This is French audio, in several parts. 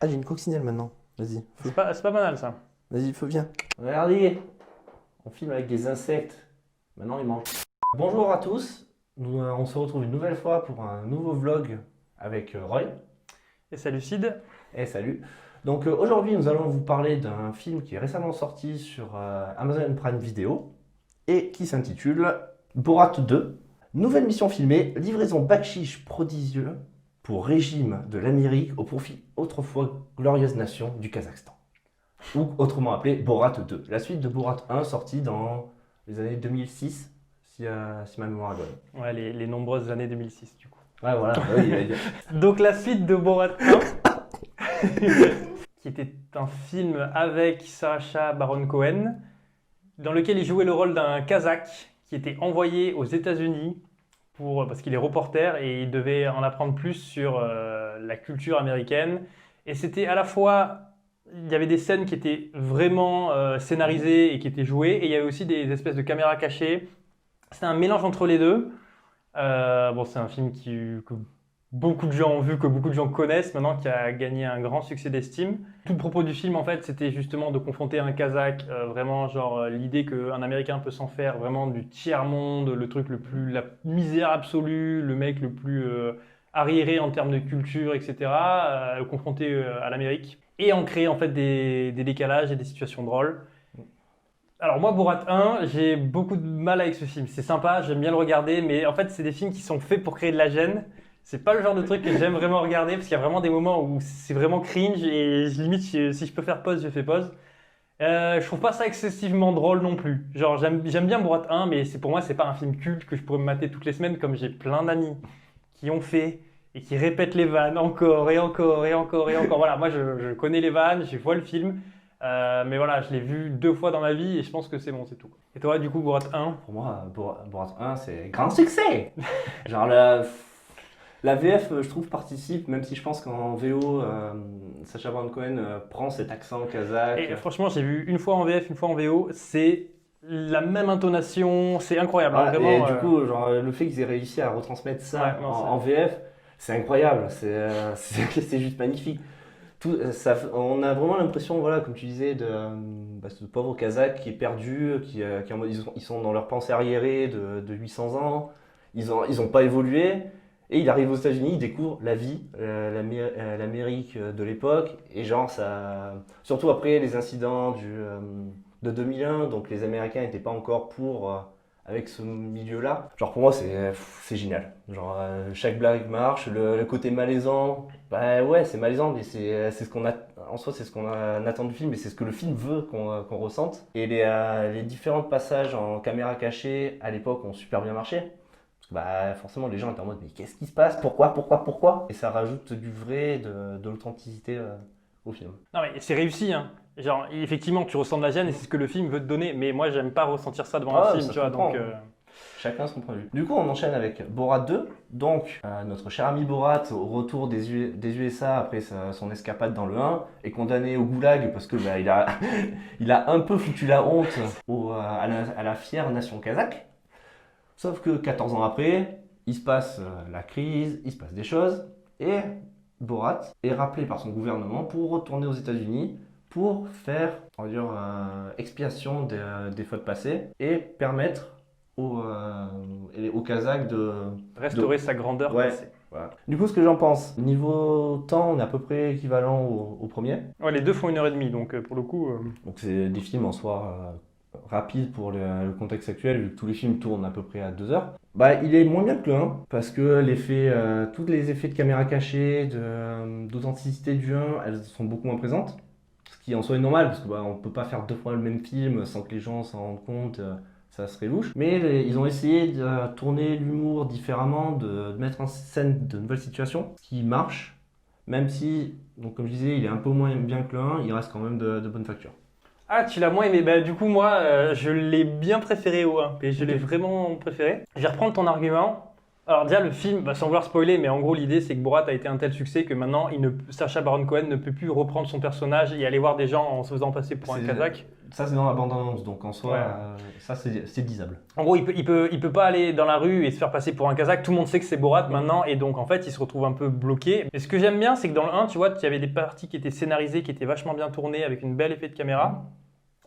Ah, j'ai une coccinelle maintenant. Vas-y, feu. C'est pas banal ça. Vas-y, feu, viens. Regardez, on filme avec des insectes. Maintenant, ils mangent. Bonjour à tous. On se retrouve une nouvelle fois pour un nouveau vlog avec Roy. Et ça lucide. Eh, salut. Donc aujourd'hui, nous allons vous parler d'un film qui est récemment sorti sur Amazon Prime Video et qui s'intitule Borat 2. Nouvelle mission filmée, livraison bakchich prodigieux pour régime de l'Amérique au profit autrefois glorieuse nation du Kazakhstan. Ou autrement appelé Borat 2. La suite de Borat 1 sortie dans les années 2006, si ma mémoire est bonne. Ouais, les nombreuses années 2006 du coup. Ouais, voilà. Oui. Donc la suite de Borat 1, qui était un film avec Sacha Baron Cohen, dans lequel il jouait le rôle d'un Kazakh qui était envoyé aux États-Unis parce qu'il est reporter et il devait en apprendre plus sur la culture américaine. Et c'était à la fois, il y avait des scènes qui étaient vraiment scénarisées et qui étaient jouées, et il y avait aussi des espèces de caméras cachées. C'était un mélange entre les deux. Bon, c'est un film que beaucoup de gens ont vu, que beaucoup de gens connaissent maintenant, qui a gagné un grand succès d'estime. Tout le propos du film, en fait, c'était justement de confronter un Kazakh, vraiment genre l'idée qu'un Américain peut s'en faire vraiment du tiers-monde, le truc la misère absolue, le mec le plus arriéré en termes de culture, etc., le confronter à l'Amérique, et en créer en fait des décalages et des situations drôles. Alors moi, Borat 1, j'ai beaucoup de mal avec ce film. C'est sympa, j'aime bien le regarder, mais en fait, c'est des films qui sont faits pour créer de la gêne. C'est pas le genre de truc que j'aime vraiment regarder, parce qu'il y a vraiment des moments où c'est vraiment cringe, et limite, si je peux faire pause, je fais pause. Je trouve pas ça excessivement drôle non plus. Genre, j'aime bien Borat 1, mais pour moi, c'est pas un film culte que je pourrais me mater toutes les semaines, comme j'ai plein d'amis qui ont fait, et qui répètent les vannes encore, et encore, et encore, et encore. Voilà, moi, je connais les vannes, je vois le film. Mais voilà, je l'ai vu 2 fois dans ma vie et je pense que c'est bon, c'est tout. Et toi, du coup, Borat 1? Pour moi, Borat 1, c'est grand succès. Genre la VF, je trouve, participe, même si je pense qu'en VO, Sacha Baron Cohen prend cet accent kazakh. Et franchement, j'ai vu une fois en VF, une fois en VO, c'est la même intonation, c'est incroyable, hein, Voilà, vraiment. et du coup, genre, le fait qu'ils aient réussi à retransmettre ça Ouais, non, en VF, c'est incroyable, c'est juste magnifique. On a vraiment l'impression, voilà, comme tu disais, de ce pauvre Kazakh qui est perdu, qui en mode, ils sont dans leur pensée arriérée de 800 ans, ils ont pas évolué, et il arrive aux États-Unis, il découvre la vie, l'Amérique de l'époque, et genre, surtout après les incidents de 2001, donc les Américains n'étaient pas encore avec ce milieu-là. Genre pour moi c'est génial. Genre chaque blague marche, le côté malaisant, bah ouais c'est malaisant mais c'est ce qu'on a en soi c'est ce qu'on attend du film et c'est ce que le film veut qu'on ressente. Et les différents passages en caméra cachée à l'époque ont super bien marché. Parce que bah forcément les gens étaient en mode mais qu'est-ce qui se passe? Pourquoi? Et ça rajoute du vrai, de l'authenticité au film. Non, mais c'est réussi, hein. Genre, effectivement, tu ressens de la gêne et c'est ce que le film veut te donner, mais moi, j'aime pas ressentir ça devant un film, Ça tu se vois, comprend. donc. Chacun son point de vue. Du coup, on enchaîne avec Borat 2. Donc, notre cher ami Borat, au retour des USA après son escapade dans le 1, est condamné au goulag parce que il a un peu foutu la honte à la fière nation kazakh. Sauf que 14 ans après, il se passe la crise, il se passe des choses, et Borat est rappelé par son gouvernement pour retourner aux États-Unis pour faire, on va dire, expiation des fautes passées et permettre aux Kazakhs Restaurer sa grandeur Ouais. passée. Voilà. Du coup, ce que j'en pense, niveau temps, on est à peu près équivalent au premier. Ouais, les deux font 1h30, donc pour le coup. Donc c'est des films en soi rapides pour le contexte actuel, vu que tous les films tournent à peu près à 2 heures. Bah, il est moins bien que le 1, parce que tous les effets de caméra cachée, d'authenticité du 1, elles sont beaucoup moins présentes. Ce qui en soi est normal, parce que bah, on peut pas faire 2 fois le même film sans que les gens s'en rendent compte. Ça serait louche. Mais ils ont essayé de tourner l'humour différemment, de mettre en scène de nouvelles situations, ce qui marche, même si, donc comme je disais, il est un peu moins bien que le 1, il reste quand même de bonne facture. Ah, tu l'as moins aimé. Bah, du coup, moi, je l'ai bien préféré au 1, et je l'ai vraiment préféré. Je vais reprendre ton argument. Alors déjà le film, sans vouloir spoiler, mais en gros l'idée c'est que Borat a été un tel succès que maintenant Sacha Baron Cohen ne peut plus reprendre son personnage et aller voir des gens en se faisant passer pour un Kazakh. Ça, c'est dans la bande-annonce, donc en soi, Ouais. ça, c'est disable. En gros il peut pas aller dans la rue et se faire passer pour un Kazakh, tout le monde sait que c'est Borat maintenant et donc en fait il se retrouve un peu bloqué. Mais ce que j'aime bien c'est que dans le 1, tu vois, il y avait des parties qui étaient scénarisées, qui étaient vachement bien tournées avec une belle effet de caméra.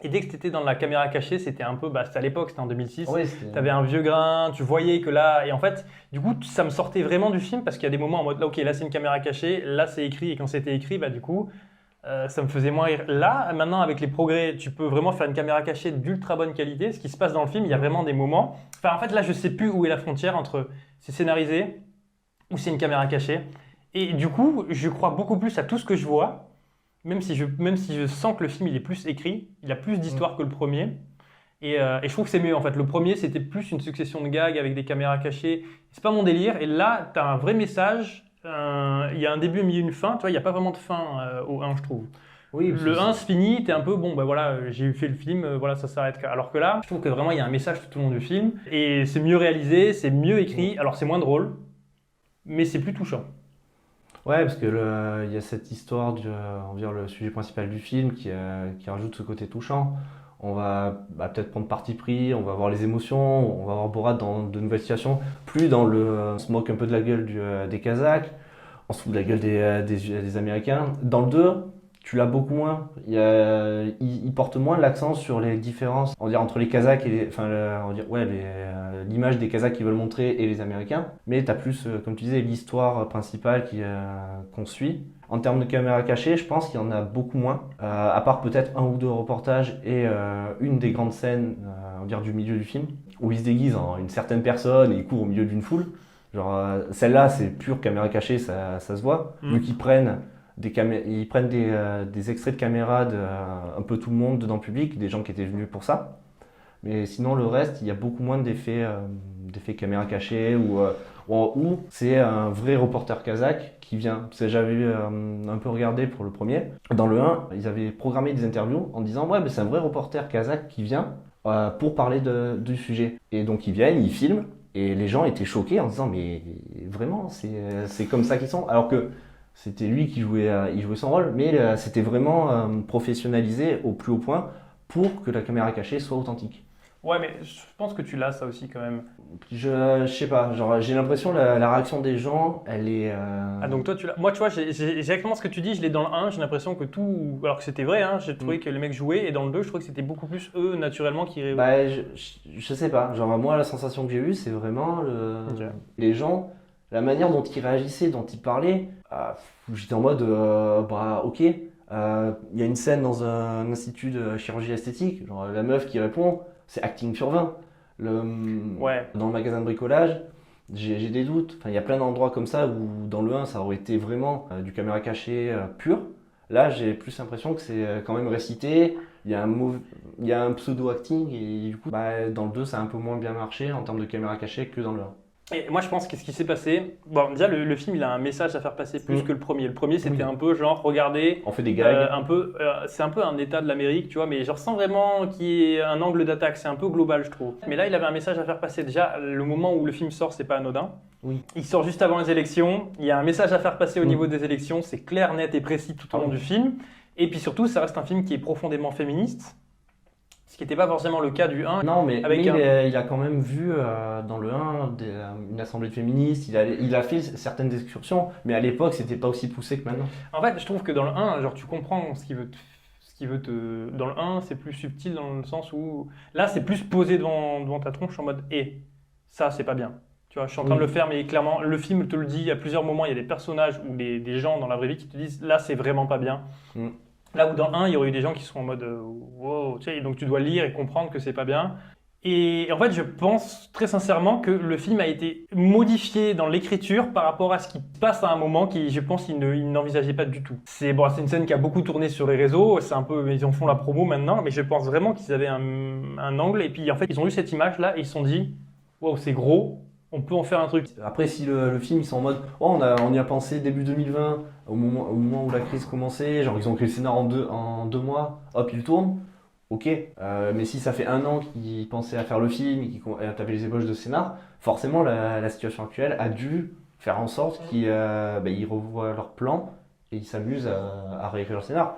Et dès que tu étais dans la caméra cachée, c'était un peu, c'était à l'époque, c'était en 2006. Ouais, T'avais un vieux grain, tu voyais que là, et en fait, du coup, ça me sortait vraiment du film parce qu'il y a des moments en mode, là, ok, là c'est une caméra cachée, là c'est écrit, et quand c'était écrit, bah du coup, ça me faisait moins rire. Là, maintenant, avec les progrès, tu peux vraiment faire une caméra cachée d'ultra bonne qualité. Ce qui se passe dans le film, il y a vraiment des moments. Enfin, en fait, là, je sais plus où est la frontière entre c'est scénarisé ou c'est une caméra cachée. Et du coup, je crois beaucoup plus à tout ce que je vois. Même si je sens que le film il est plus écrit, il a plus d'histoire que le premier. Et je trouve que c'est mieux en fait. Le premier c'était plus une succession de gags avec des caméras cachées. C'est pas mon délire. Et là, tu as un vrai message. Il y a un début, un milieu, une fin. Tu vois, il n'y a pas vraiment de fin au 1, je trouve. Oui, Le 1 se finit, t'es un peu bon, bah voilà, j'ai fait le film, voilà, ça s'arrête. Alors que là, je trouve que vraiment il y a un message tout au long du film. Et c'est mieux réalisé, c'est mieux écrit. Alors c'est moins drôle, mais c'est plus touchant. Ouais, parce que il y a cette histoire, on va dire le sujet principal du film qui rajoute ce côté touchant. On va peut-être prendre parti pris, on va voir les émotions, on va voir Borat dans de nouvelles situations. Plus dans on se moque un peu de la gueule des Kazakhs, on se fout de la gueule des Américains. Dans le 2, tu l'as beaucoup moins. Il porte moins l'accent sur les différences, on va dire, entre les Kazakhs et on va dire, ouais, l'image des Kazakhs qu'ils veulent montrer et les Américains. Mais tu as plus, comme tu disais, l'histoire principale qu'on suit. En termes de caméra cachée, je pense qu'il y en a beaucoup moins. À part peut-être un ou deux reportages et une des grandes scènes, on va dire, du milieu du film, où il se déguise en une certaine personne et il court au milieu d'une foule. Genre, celle-là, c'est pure caméra cachée, ça se voit. Vu qu'ils prennent des extraits de caméra de un peu tout le monde dans le public, des gens qui étaient venus pour ça. Mais sinon, le reste, il y a beaucoup moins d'effets caméra cachée ou c'est un vrai reporter kazakh qui vient. Parce que j'avais un peu regardé pour le premier. Dans le 1, ils avaient programmé des interviews en disant ouais, mais c'est un vrai reporter kazakh qui vient pour parler du sujet. Et donc ils viennent, ils filment. Et les gens étaient choqués en disant mais vraiment, c'est comme ça qu'ils sont. Alors que c'était lui il jouait son rôle, mais c'était vraiment professionnalisé au plus haut point pour que la caméra cachée soit authentique. Ouais, mais je pense que tu l'as ça aussi quand même. Je sais pas, genre j'ai l'impression la réaction des gens, elle est. Ah donc toi tu l'as. Moi tu vois, j'ai exactement ce que tu dis, je l'ai dans le 1, j'ai l'impression que tout. Alors que c'était vrai, hein, j'ai trouvé que les mecs jouaient, et dans le 2, je trouvais que c'était beaucoup plus eux naturellement qui. Bah, je sais pas, genre moi la sensation que j'ai eue, c'est vraiment Ok. les gens, la manière dont ils réagissaient, dont ils parlaient. J'étais en mode, bah ok. Il y a une scène dans un institut de chirurgie esthétique, genre la meuf qui répond, c'est acting sur 20. Ouais. Dans le magasin de bricolage, j'ai des doutes. Enfin, il y a plein d'endroits comme ça où dans le 1, ça aurait été vraiment du caméra cachée pur. Là, j'ai plus l'impression que c'est quand même récité. Il y a un pseudo-acting et du coup, dans le 2, ça a un peu moins bien marché en termes de caméra cachée que dans le 1. Et moi je pense que ce qui s'est passé. Bon, déjà le film il a un message à faire passer plus que le premier. Le premier c'était Oui. un peu genre, regardez. On fait des gags. C'est un peu un état de l'Amérique, tu vois, mais genre sans vraiment qu'il y ait un angle d'attaque, c'est un peu global, je trouve. Mais là, il avait un message à faire passer. Déjà, le moment où le film sort, c'est pas anodin. Oui. Il sort juste avant les élections. Il y a un message à faire passer au niveau des élections. C'est clair, net et précis tout au long du film. Et puis surtout, ça reste un film qui est profondément féministe. Ce qui n'était pas forcément le cas du 1. Non, mais Avec il a quand même vu dans le 1 une assemblée de féministes, il a fait certaines excursions, mais à l'époque, c'était pas aussi poussé que maintenant. En fait, je trouve que dans le 1, genre, tu comprends ce qu'il veut te. Dans le 1, c'est plus subtil dans le sens où. Là, c'est plus posé devant ta tronche en mode ça, c'est pas bien. Tu vois, je suis en train de le faire, mais clairement, le film te le dit à plusieurs moments. Il y a des personnages ou des gens dans la vraie vie qui te disent là, c'est vraiment pas bien. Mm. Là où dans le 1, il y aurait eu des gens qui sont en mode wow, tu sais, donc tu dois lire et comprendre que c'est pas bien. Et en fait, je pense très sincèrement que le film a été modifié dans l'écriture par rapport à ce qui passe à un moment qui, je pense, il n'envisageait pas du tout. C'est une scène qui a beaucoup tourné sur les réseaux, c'est un peu, ils en font la promo maintenant, mais je pense vraiment qu'ils avaient un angle, et puis en fait, ils ont eu cette image-là et ils se sont dit, wow, c'est gros, on peut en faire un truc. Après, si le film, ils sont en mode, oh, on y a pensé début 2020, au moment où la crise commençait, genre ils ont écrit le scénar en deux mois, hop, il tourne. ok. Mais si ça fait 1 an qu'ils pensaient à faire le film, et qu'ils tapaient les ébauches de scénar, forcément la situation actuelle a dû faire en sorte qu'ils ils revoient leur plan et ils s'amusent à réécrire le scénar.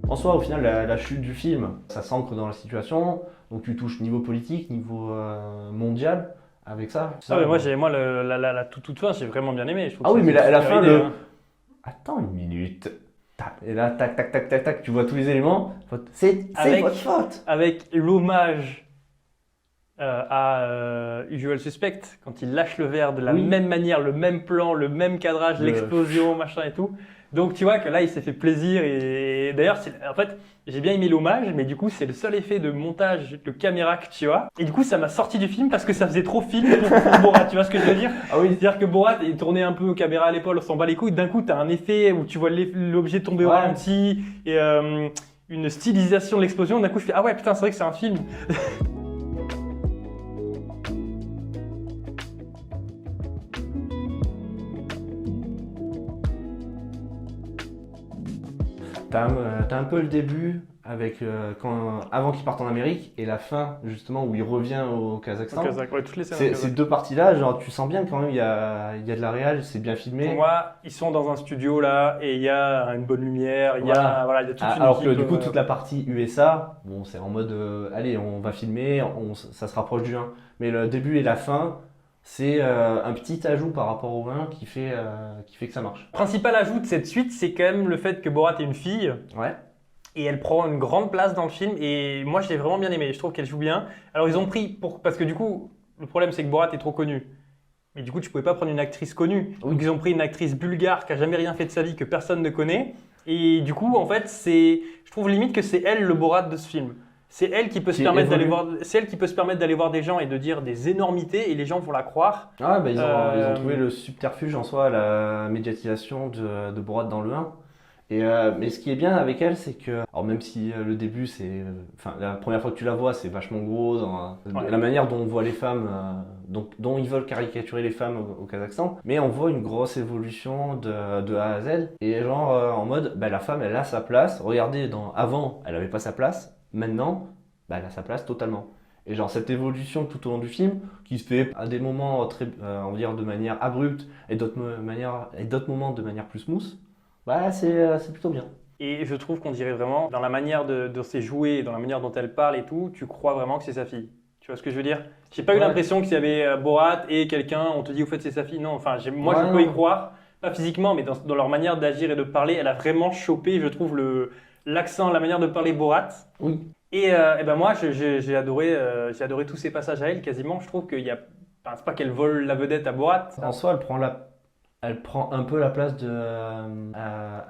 En soi, au final, la chute du film, ça s'ancre dans la situation. Donc tu touches niveau politique, niveau mondial avec ça. Ah, mais moi la toute fin, j'ai vraiment bien aimé. Je trouve Ah que oui, c'est mais la super fin, idée, hein. Attends une minute. Et là, tac, tac, tac, tac, tac, tu vois tous les éléments. C'est Avec- votre faute. Avec l'hommage à Usual Suspect, quand il lâche le verre de la Oui. même manière, le même plan, le même cadrage, Le- l'explosion, machin et tout. Donc tu vois que là, il s'est fait plaisir. Et d'ailleurs, en fait, j'ai bien aimé l'hommage, mais du coup, c'est le seul effet de montage de caméra que tu as. Et du coup, ça m'a sorti du film parce que ça faisait trop film pour Borat. Tu vois ce que je veux dire? Ah oui, C'est-à-dire que Borat est tourné un peu caméra à l'épaule, on s'en bat les couilles. D'un coup, tu as un effet où tu vois l'objet tomber au Ouais. ralenti et une stylisation de l'explosion. D'un coup, je fais ah ouais, putain, c'est vrai que c'est un film. t'as un peu le début avec avant qu'il parte en Amérique et la fin justement où il revient au Kazakhstan. Kazakh, ouais, toutes les scènes. en Ces Kazakh. 2 parties-là, genre tu sens bien quand même il y a de la réal, c'est bien filmé. Pour moi, ils sont dans un studio là et il y a une bonne lumière, il y Voilà. a voilà, il y a toute une Alors que équipe, du coup toute la partie USA, bon c'est en mode allez on va filmer, ça se rapproche du 1. Mais le début et la fin, c'est un petit ajout par rapport au 1 qui fait que ça marche. Le principal ajout de cette suite, c'est quand même le fait que Borat est une fille Ouais. et elle prend une grande place dans le film et moi je l'ai vraiment bien aimé, je trouve qu'elle joue bien. Alors ils ont pris parce que du coup le problème c'est que Borat est trop connu. Mais du coup tu pouvais pas prendre une actrice connue. Oui. Donc ils ont pris une actrice bulgare qui a jamais rien fait de sa vie que personne ne connaît et du coup en fait je trouve limite que c'est elle le Borat de ce film. C'est elle qui peut se Qui permettre d'aller évolue. voir, c'est elle qui peut se permettre d'aller voir des gens et de dire des énormités et les gens vont la croire. Ah bah ils Euh, ont trouvé le subterfuge en soi, la médiatisation de Borat dans le 1. Mais ce qui est bien avec elle, c'est que, alors même si le début, enfin la première fois que tu la vois, c'est vachement gros, Ouais. la manière dont on voit les femmes, dont ils veulent caricaturer les femmes au Kazakhstan, mais on voit une grosse évolution de A à Z, et genre en mode, bah, la femme, elle a sa place, regardez, avant, elle avait pas sa place, maintenant, bah, elle a sa place totalement. Et genre cette évolution tout au long du film, qui se fait à des moments très, on va dire de manière abrupte, et d'autres moments de manière plus smooth, bah, c'est plutôt bien. Et je trouve qu'on dirait vraiment, dans la manière de ses jouets, dans la manière dont elle parle et tout, tu crois vraiment que c'est sa fille. Tu vois ce que je veux dire? J'ai pas eu Ouais. l'impression qu'il y avait Borat et quelqu'un, on te dit au fait c'est sa fille. Non, enfin, moi Ouais, je peux y non. croire, pas physiquement, mais dans leur manière d'agir et de parler, elle a vraiment chopé, je trouve, l'accent, la manière de parler Borat. Oui. Et ben moi, j'ai adoré tous ces passages à elle, quasiment. Je trouve qu'il y a. Enfin, c'est pas qu'elle vole la vedette à Borat. En soi, elle prend un peu la place de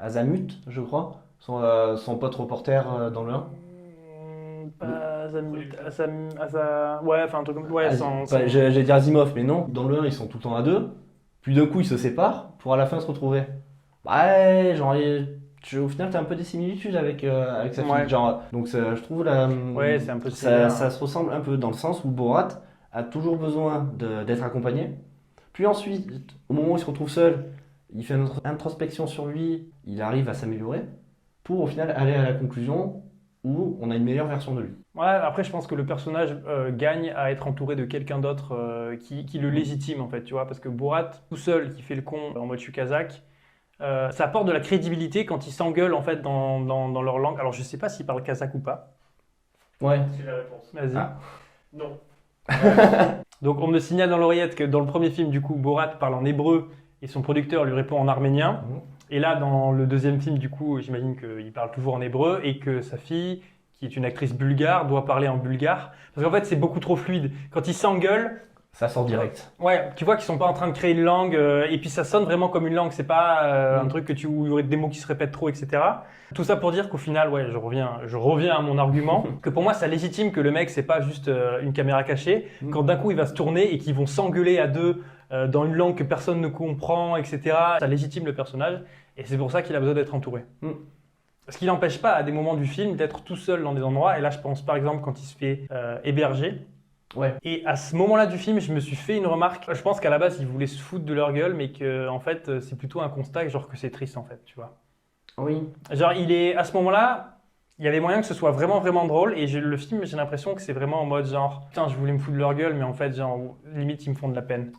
Azamut, je crois, son pote reporter dans le 1. Pas ouais, enfin un truc comme. Ouais, J'allais dire Asimov, mais non. Dans le 1, ils sont tout le temps à 2. Puis d'un coup, ils se séparent pour à la fin se retrouver. Ouais, genre, au final, t'as un peu des similitudes avec sa fille. Ouais. Genre, donc, je trouve Ouais, c'est un peu ça similaire. se ressemble un peu dans le sens où Borat a toujours besoin d'être accompagné. Puis ensuite, au moment où il se retrouve seul, il fait une introspection sur lui, il arrive à s'améliorer pour au final aller à la conclusion où on a une meilleure version de lui. Ouais, après, je pense que le personnage gagne à être entouré de quelqu'un d'autre qui le légitime, en fait, tu vois, parce que Borat, tout seul, qui fait le con en mode je suis kazakh, ça apporte de la crédibilité quand ils s'engueulent, en fait, dans leur langue. Alors, je sais pas s'ils parlent kazakh ou pas. Ouais. C'est la réponse. Vas-y. Ah. Non. Donc, on me signale dans l'oreillette que dans le premier film, du coup, Borat parle en hébreu et son producteur lui répond en arménien. Mhm. Et là, dans le deuxième film, du coup, j'imagine qu'il parle toujours en hébreu et que sa fille, qui est une actrice bulgare, doit parler en bulgare. Parce qu'en fait, c'est beaucoup trop fluide. Quand ils s'engueulent, Ça sort direct. ouais, tu vois qu'ils sont pas en train de créer une langue et puis ça sonne vraiment comme une langue. C'est pas un truc où il y aurait des mots qui se répètent trop, etc. Tout ça pour dire qu'au final, ouais, je reviens à mon argument, que pour moi, ça légitime que le mec, c'est pas juste une caméra cachée. Quand d'un coup, il va se tourner et qu'ils vont s'engueuler à deux dans une langue que personne ne comprend, etc. Ça légitime le personnage et c'est pour ça qu'il a besoin d'être entouré. Ce qui n'empêche pas à des moments du film d'être tout seul dans des endroits. Et là, je pense par exemple quand il se fait héberger Ouais. Et à ce moment-là du film, je me suis fait une remarque. Je pense qu'à la base, ils voulaient se foutre de leur gueule, mais que en fait, c'est plutôt un constat, genre que c'est triste en fait, tu vois. Oui. Genre, à ce moment-là, il y avait moyen que ce soit vraiment, vraiment drôle. Et le film, j'ai l'impression que c'est vraiment en mode genre, putain, je voulais me foutre de leur gueule, mais en fait, genre, limite, ils me font de la peine.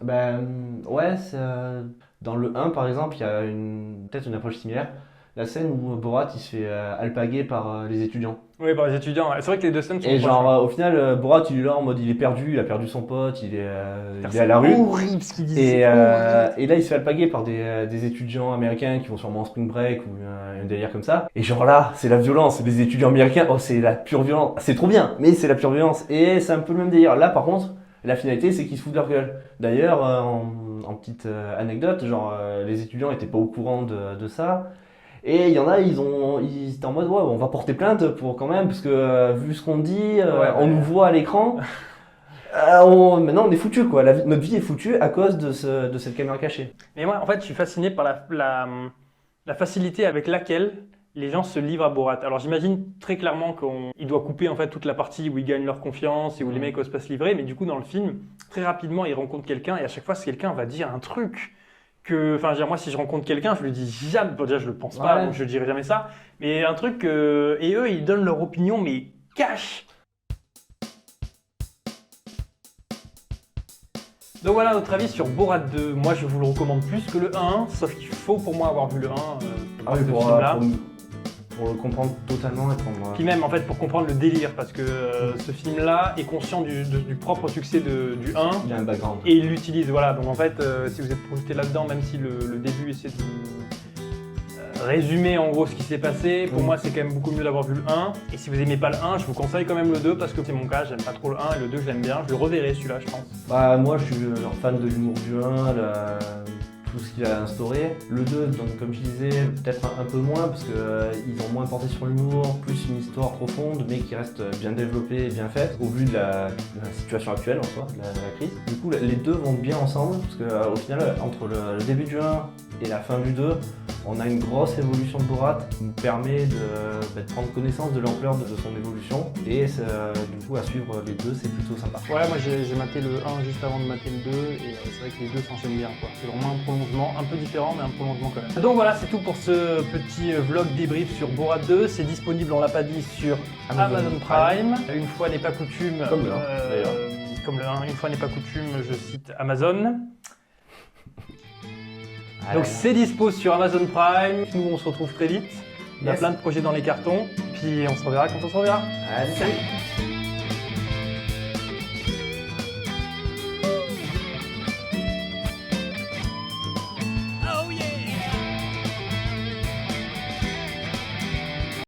Ouais, dans le 1 par exemple, il y a peut-être une approche similaire. La scène où Borat il se fait alpaguer par les étudiants. Oui, par les étudiants. C'est vrai que les deux scènes sont Et proches, genre, hein. au final, Borat il est là en mode il est perdu, il a perdu son pote, il est à C'est la rue. horrible ce qu'ils disent. Et, c'est horrible. et là, il se fait alpaguer par des étudiants américains qui vont sûrement en spring break ou un délire comme ça. Et genre là, c'est la violence, c'est des étudiants américains, oh c'est la pure violence. C'est trop bien, mais c'est la pure violence. Et c'est un peu le même délire. Là, par contre, la finalité, c'est qu'ils se foutent de leur gueule. D'ailleurs, en petite anecdote, genre les étudiants étaient pas au courant de ça. Et il y en a, ils étaient en mode, ouais, on va porter plainte pour quand même, parce que vu ce qu'on dit, on nous voit à l'écran. Maintenant, on est foutu quoi. Notre vie est foutue à cause de cette caméra cachée. Mais moi, en fait, je suis fasciné par la facilité avec laquelle les gens se livrent à Borat. Alors, j'imagine très clairement qu'il doit couper en fait toute la partie où ils gagnent leur confiance et où les mecs osent pas se livrer. Mais du coup, dans le film, très rapidement, ils rencontrent quelqu'un et à chaque fois, ce quelqu'un va dire un truc enfin, moi, si je rencontre quelqu'un, je lui dis jamais. Bon, déjà, je le pense pas, Ouais. donc je dirai jamais ça. Mais un truc et eux, ils donnent leur opinion, mais cash. Donc voilà notre avis sur Borat 2. Moi je vous le recommande plus que le 1, sauf qu'il faut pour moi avoir vu le 1 pour voir ce film-là. Pour le comprendre totalement et pour Puis même en fait pour comprendre le délire, parce que ce film-là est conscient du propre succès du 1 il y a un background. et il l'utilise. Voilà, donc en fait si vous êtes projeté là-dedans, même si le début essaie de vous résumer en gros ce qui s'est passé, pour moi c'est quand même beaucoup mieux d'avoir vu le 1. Et si vous aimez pas le 1, je vous conseille quand même le 2 parce que c'est mon cas, j'aime pas trop le 1 et le 2 je l'aime bien. Je le reverrai celui-là je pense. Bah, moi je suis genre fan de l'humour du 1, tout ce qu'il a instauré. Le 2, donc, comme je disais, peut-être un peu moins parce qu'ils ont moins porté sur l'humour, plus une histoire profonde mais qui reste bien développée et bien faite au vu de la situation actuelle en soi, de la crise. Du coup les deux vont bien ensemble parce qu'au final entre le début du 1 et la fin du 2, on a une grosse évolution de Borat qui nous permet de prendre connaissance de l'ampleur de son évolution et du coup à suivre les deux c'est plutôt sympa. Ouais, moi j'ai maté le 1 juste avant de mater le 2 et c'est vrai que les deux s'enchaînent bien quoi. C'est vraiment un prolongement, un peu différent mais un prolongement quand même. Donc voilà, c'est tout pour ce petit vlog débrief sur Borat 2. C'est disponible, on l'a pas dit, sur Amazon Prime. Une fois n'est pas coutume, Comme le 1 d'ailleurs. Comme le 1, une fois n'est pas coutume, je cite Amazon. Donc c'est dispo sur Amazon Prime. Nous on se retrouve très vite. Il y a plein de projets dans les cartons. Puis on se reverra quand on se reverra. Allez, salut.